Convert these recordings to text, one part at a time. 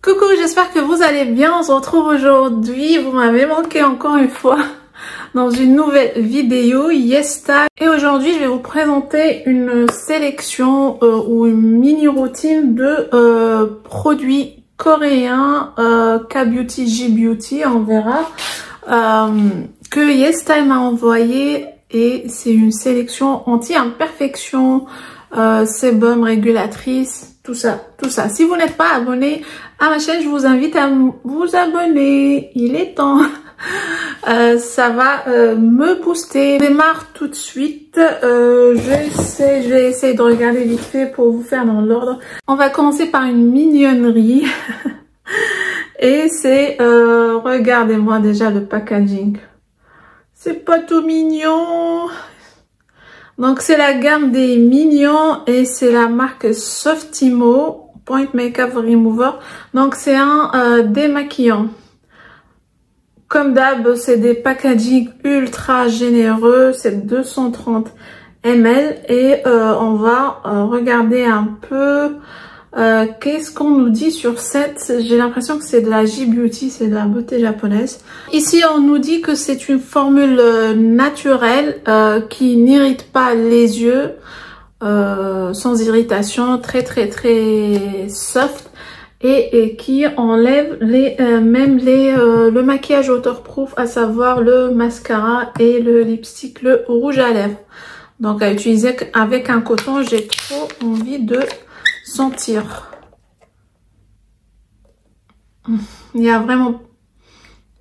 Coucou, j'espère que vous allez bien. On se retrouve aujourd'hui. Vous m'avez manqué encore une fois dans une nouvelle vidéo YesStyle. Et aujourd'hui, je vais vous présenter une sélection ou une mini routine de produits coréens K-Beauty, J-Beauty, on verra, que YesStyle m'a envoyé. Et c'est une sélection anti-imperfection, sébum, régulatrice, tout ça. Si vous n'êtes pas abonné à ma chaîne, je vous invite à vous abonner. Il est temps. Ça va me booster. Je démarre tout de suite. Je vais essayer de regarder vite fait pour vous faire dans l'ordre. On va commencer par une mignonnerie. Et c'est, regardez-moi déjà le packaging. C'est pas tout mignon. Donc c'est la gamme des mignons et c'est la marque Softimo Point Makeup Remover. Donc c'est un démaquillant. Comme d'hab, c'est des packaging ultra généreux. C'est 230 ml et on va regarder un peu qu'est-ce qu'on nous dit sur cette. J'ai l'impression que c'est de la J-Beauty, c'est de la beauté japonaise. Ici, on nous dit que c'est une formule naturelle qui n'irrite pas les yeux, sans irritation, très soft et qui enlève le maquillage waterproof, à savoir le mascara et le lipstick, le rouge à lèvres. Donc à utiliser avec un coton, j'ai trop envie de sentir. Il y a vraiment,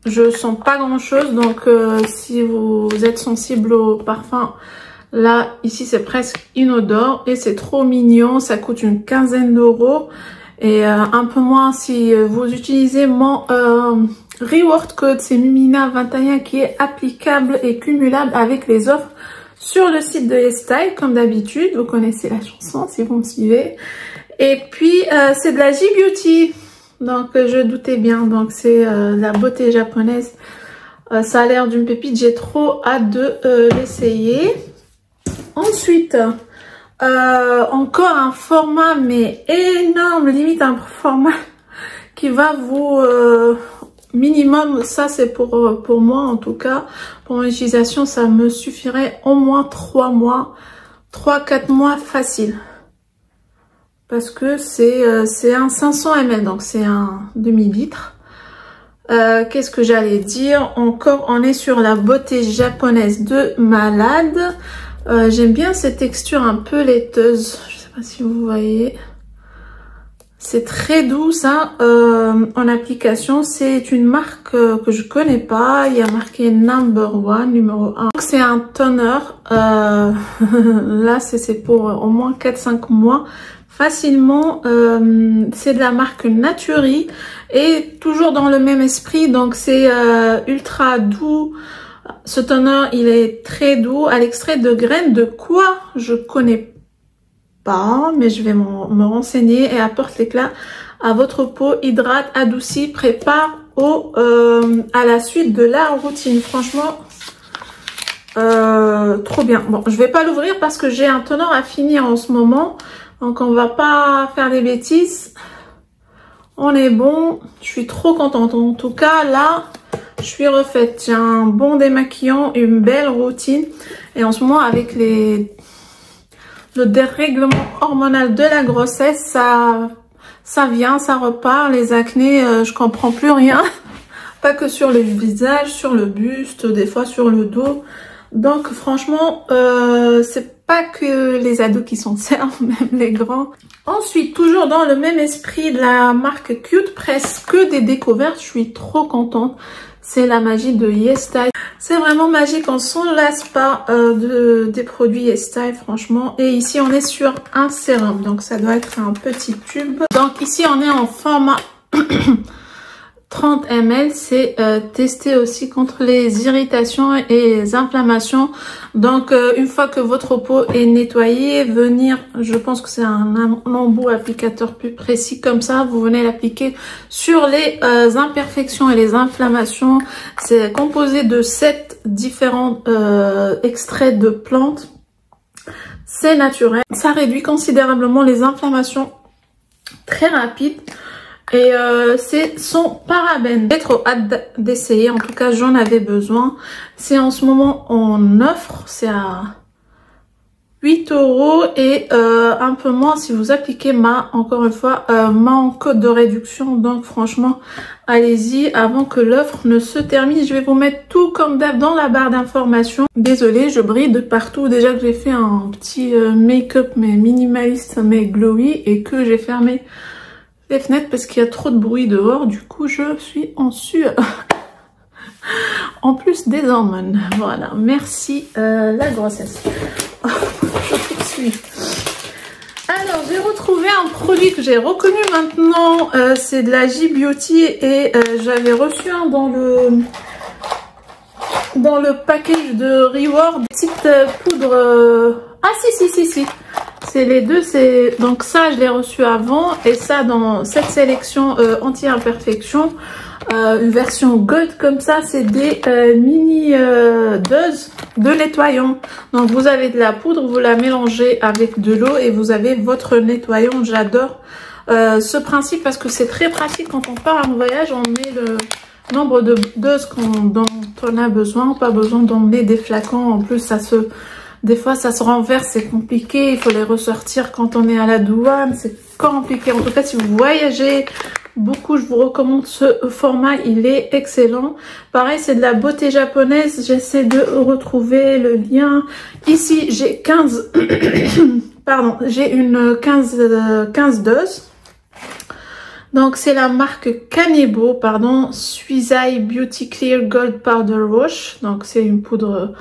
je sens pas grand chose, donc si vous êtes sensible au parfum, là ici c'est presque inodore et c'est trop mignon. Ça coûte une quinzaine d'euros et un peu moins si vous utilisez mon reward code. C'est Mumina21 qui est applicable et cumulable avec les offres sur le site de YesStyle, comme d'habitude. Vous connaissez la chanson si vous me suivez. Et puis c'est de la J-Beauty, donc je doutais bien. Donc c'est la beauté japonaise. Ça a l'air d'une pépite, j'ai trop hâte de l'essayer. Ensuite, encore un format mais énorme, limite un format qui va vous... minimum, ça c'est pour moi en tout cas, pour mon utilisation, ça me suffirait au moins 3 mois, 3-4 mois facile. Parce que c'est un 500 ml, donc c'est un demi-litre. Qu'est-ce que j'allais dire? Encore, on est sur la beauté japonaise de malade. J'aime bien cette texture un peu laiteuse. Je sais pas si vous voyez. C'est très doux ça, en application. C'est une marque que je connais pas. Il y a marqué number 1, numéro 1. C'est un toner. Là, c'est pour au moins 4-5 mois. Facilement, c'est de la marque Naturi et toujours dans le même esprit. Donc c'est ultra doux. Ce toner, il est très doux à l'extrait de graines de quoi je connais pas, mais je vais me renseigner. Et apporte l'éclat à votre peau, hydrate, adoucit, prépare à la suite de la routine. Franchement, trop bien. Bon, je vais pas l'ouvrir parce que j'ai un toner à finir en ce moment, donc on va pas faire des bêtises. On est bon. Je suis trop contente. En tout cas, là, je suis refaite. J'ai un bon démaquillant, une belle routine. Et en ce moment, avec le dérèglement hormonal de la grossesse, ça vient, ça repart. Les acnés, je comprends plus rien. Pas que sur le visage, sur le buste, des fois sur le dos. Donc franchement, c'est pas que les ados qui s'en servent, même les grands. Ensuite, toujours dans le même esprit de la marque Cute Press, que des découvertes, je suis trop contente. C'est la magie de YesStyle. C'est vraiment magique, on s'en lasse pas des produits YesStyle, franchement. Et ici, on est sur un sérum, donc ça doit être un petit tube. Donc ici, on est en format 30 ml, c'est testé aussi contre les irritations et les inflammations. Donc une fois que votre peau est nettoyée, venir, je pense que c'est un embout applicateur plus précis comme ça, vous venez l'appliquer sur les imperfections et les inflammations. C'est composé de 7 différents extraits de plantes. C'est naturel, ça réduit considérablement les inflammations très rapide. Et c'est son parabène. J'ai trop hâte d'essayer, en tout cas j'en avais besoin. C'est en ce moment en offre, c'est à 8 € et un peu moins si vous appliquez encore une fois, ma code de réduction. Donc franchement, allez-y avant que l'offre ne se termine. Je vais vous mettre tout comme d'hab dans la barre d'informations. Désolée, je brille de partout. Déjà que j'ai fait un petit make-up mais minimaliste mais glowy et que j'ai fermé les fenêtres parce qu'il y a trop de bruit dehors. Du coup, je suis en sueur. En plus des hormones. Voilà, merci la grossesse. Je poursuis. Alors, j'ai retrouvé un produit que j'ai reconnu maintenant. C'est de la J-Beauty et j'avais reçu un dans le package de Reward. Petite poudre... Ah si. C'est les deux. Donc ça, je l'ai reçu avant. Et ça, dans cette sélection anti-imperfection. Une version gold comme ça, c'est des mini doses de nettoyant. Donc vous avez de la poudre, vous la mélangez avec de l'eau et vous avez votre nettoyant. J'adore ce principe parce que c'est très pratique quand on part en voyage. On met le nombre de doses dont on a besoin, pas besoin d'emmener des flacons. En plus, des fois ça se renverse, c'est compliqué, il faut les ressortir quand on est à la douane, c'est compliqué. En tout cas, si vous voyagez beaucoup, je vous recommande ce format, il est excellent. Pareil, c'est de la beauté japonaise, j'essaie de retrouver le lien. Ici, j'ai 15 pardon, j'ai une 15 doses. Donc c'est la marque Kanebo, pardon, Suisai Beauty Clear Gold Powder Wash. Donc c'est une poudre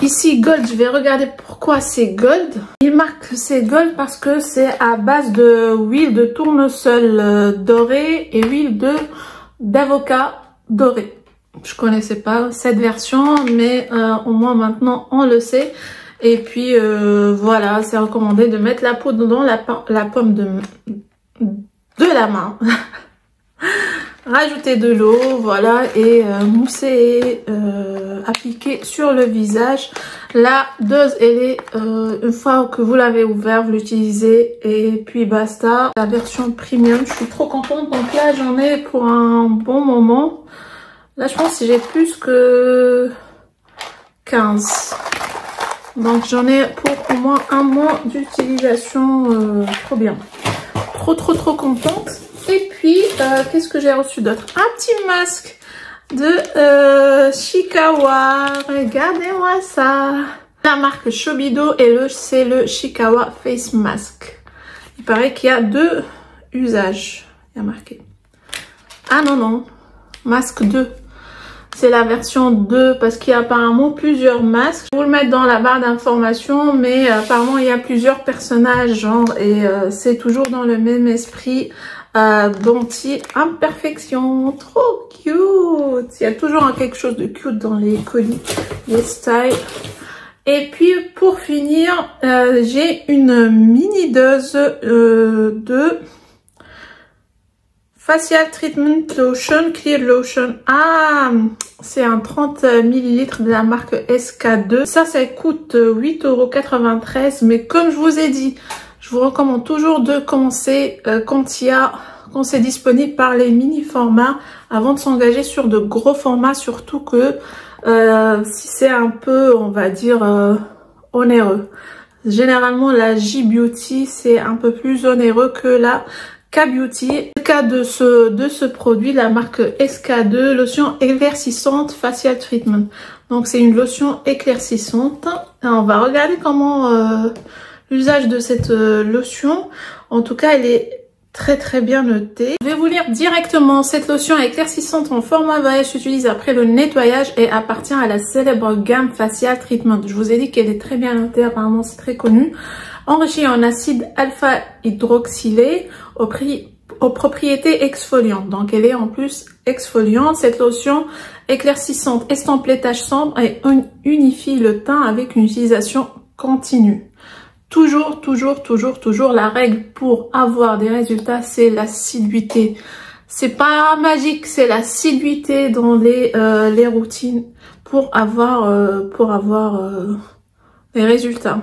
ici gold. Je vais regarder pourquoi c'est gold. Il marque que c'est gold parce que c'est à base de huile de tournesol doré et huile d'avocat doré. Je connaissais pas cette version, mais au moins maintenant on le sait. Et puis voilà, c'est recommandé de mettre la poudre dans la paume de la main. Rajouter de l'eau, voilà, et mousser, appliquer sur le visage. La dose, elle est, une fois que vous l'avez ouvert, vous l'utilisez et puis basta. La version premium, je suis trop contente. Donc là, j'en ai pour un bon moment. Là, je pense que j'ai plus que 15. Donc j'en ai pour au moins un mois d'utilisation. Trop bien. Trop contente. Et puis, qu'est-ce que j'ai reçu d'autre? Un petit masque de Shikawa. Regardez-moi ça. La marque Shobido et c'est le Shikawa Face Mask. Il paraît qu'il y a 2 usages. Il y a marqué. Ah non. Masque 2. C'est la version 2 parce qu'il y a apparemment plusieurs masques. Je vais vous le mettre dans la barre d'informations, mais apparemment il y a plusieurs personnages genre et c'est toujours dans le même esprit d'anti-imperfection. Trop cute. Il y a toujours quelque chose de cute dans les colis, les styles. Et puis pour finir, j'ai une mini dose de Facial Treatment Lotion, Clear Lotion. Ah, c'est un 30 ml de la marque SK2. Ça coûte 8,93 €. Mais comme je vous ai dit, je vous recommande toujours de commencer quand c'est disponible par les mini formats avant de s'engager sur de gros formats. Surtout que si c'est un peu, on va dire, onéreux. Généralement, la J-Beauty, c'est un peu plus onéreux que la K-Beauty. Le cas de ce produit, la marque SK2, lotion éclaircissante facial treatment. Donc c'est une lotion éclaircissante. Alors, on va regarder comment l'usage de cette lotion. En tout cas, elle est très bien notée. Je vais vous lire directement. Cette lotion éclaircissante en format voyage s'utilise après le nettoyage et appartient à la célèbre gamme facial treatment. Je vous ai dit qu'elle est très bien notée, apparemment c'est très connu. Enrichie en acide alpha hydroxylé aux propriétés exfoliantes. Donc elle est en plus exfoliante. Cette lotion éclaircissante estompe les taches sombres et unifie le teint avec une utilisation continue. Toujours la règle pour avoir des résultats, c'est l'assiduité. C'est pas magique, c'est l'assiduité dans les routines pour avoir des résultats.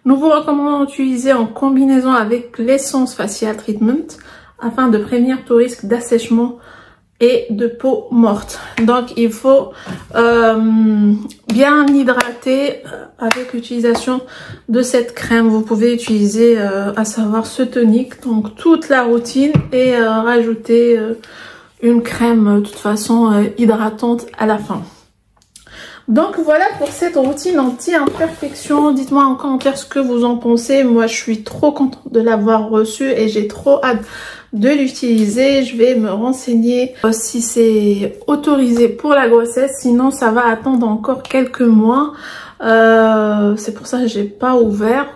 Nous vous recommandons d'utiliser en combinaison avec l'essence facial treatment afin de prévenir tout risque d'assèchement et de peau morte. Donc il faut bien hydrater avec l'utilisation de cette crème. Vous pouvez utiliser à savoir ce tonique, donc toute la routine, et rajouter une crème de toute façon hydratante à la fin. Donc voilà pour cette routine anti-imperfection. Dites-moi en commentaire ce que vous en pensez. Moi je suis trop contente de l'avoir reçu et j'ai trop hâte de l'utiliser. Je vais me renseigner si c'est autorisé pour la grossesse, sinon ça va attendre encore quelques mois. C'est pour ça que j'ai pas ouvert.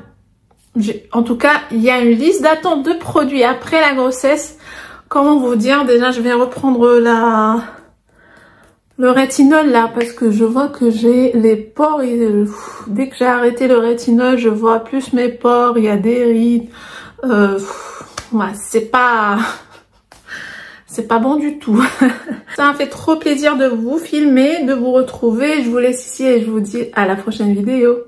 En tout cas, il y a une liste d'attente de produits après la grossesse. Comment vous dire, déjà je vais reprendre le rétinol là, parce que je vois que j'ai les pores, dès que j'ai arrêté le rétinol, je vois plus mes pores, il y a des rides, ouais, c'est pas bon du tout. Ça m'a fait trop plaisir de vous filmer, de vous retrouver. Je vous laisse ici et je vous dis à la prochaine vidéo.